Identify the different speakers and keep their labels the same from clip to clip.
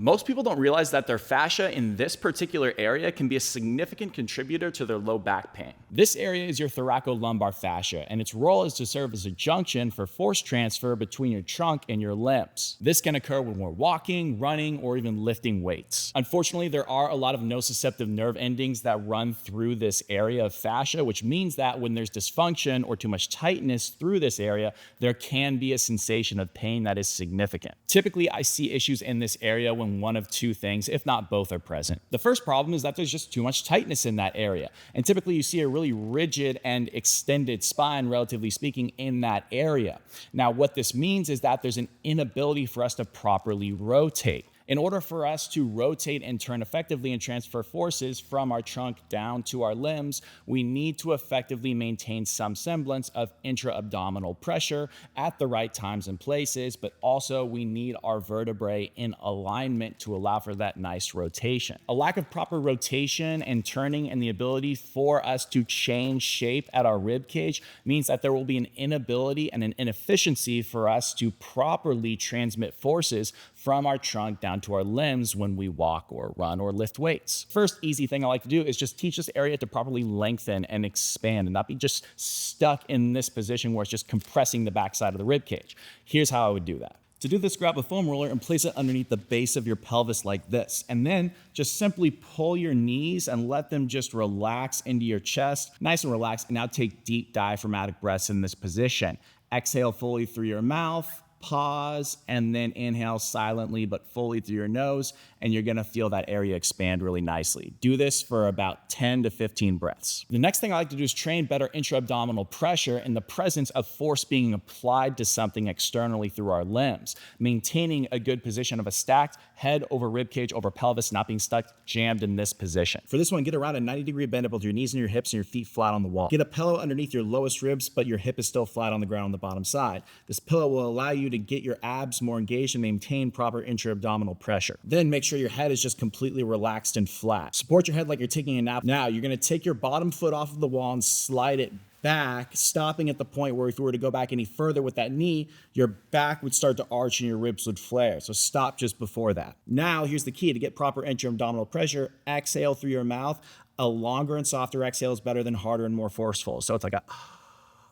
Speaker 1: Most people don't realize that their fascia in this particular area can be a significant contributor to their low back pain. This area is your thoracolumbar fascia, and its role is to serve as a junction for force transfer between your trunk and your limbs. This can occur when we're walking, running, or even lifting weights. Unfortunately, there are a lot of nociceptive nerve endings that run through this area of fascia, which means that when there's dysfunction or too much tightness through this area, there can be a sensation of pain that is significant. Typically, I see issues in this area when one of two things, if not both, are present. The first problem is that there's just too much tightness in that area. And typically you see a really rigid and extended spine, relatively speaking, in that area. Now, what this means is that there's an inability for us to properly rotate. In order for us to rotate and turn effectively and transfer forces from our trunk down to our limbs, we need to effectively maintain some semblance of intra-abdominal pressure at the right times and places, but also we need our vertebrae in alignment to allow for that nice rotation. A lack of proper rotation and turning and the ability for us to change shape at our rib cage means that there will be an inability and an inefficiency for us to properly transmit forces from our trunk down to our limbs when we walk or run or lift weights. First easy thing I like to do is just teach this area to properly lengthen and expand and not be just stuck in this position where it's just compressing the backside of the rib cage. Here's how I would do that. To do this, grab a foam roller and place it underneath the base of your pelvis like this. And then just simply pull your knees and let them just relax into your chest, nice and relaxed. And now take deep diaphragmatic breaths in this position. Exhale fully through your mouth. Pause, and then inhale silently but fully through your nose, and you're gonna feel that area expand really nicely. Do this for about 10 to 15 breaths. The next thing I like to do is train better intra-abdominal pressure in the presence of force being applied to something externally through our limbs. Maintaining a good position of a stacked head over rib cage over pelvis, not being stuck jammed in this position. For this one, get around a 90-degree bend up with your knees and your hips and your feet flat on the wall. Get a pillow underneath your lowest ribs, but your hip is still flat on the ground on the bottom side. This pillow will allow you to get your abs more engaged and maintain proper intra-abdominal pressure. Then make sure your head is just completely relaxed and flat. Support your head like you're taking a nap. Now you're gonna take your bottom foot off of the wall and slide it back, stopping at the point where if you were to go back any further with that knee, your back would start to arch and your ribs would flare. So stop just before that. Now here's the key to get proper intra-abdominal pressure. Exhale through your mouth. A longer and softer exhale is better than harder and more forceful. So it's like a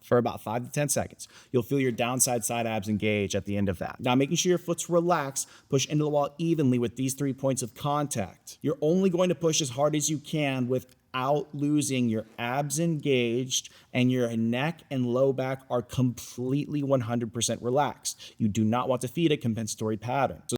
Speaker 1: for about 5 to 10 seconds. You'll feel your downside side abs engage at the end of that. Now, making sure your foot's relaxed, push into the wall evenly with these 3 points of contact. You're only going to push as hard as you can without losing your abs engaged, and your neck and low back are completely 100% relaxed. You do not want to feed a compensatory pattern. So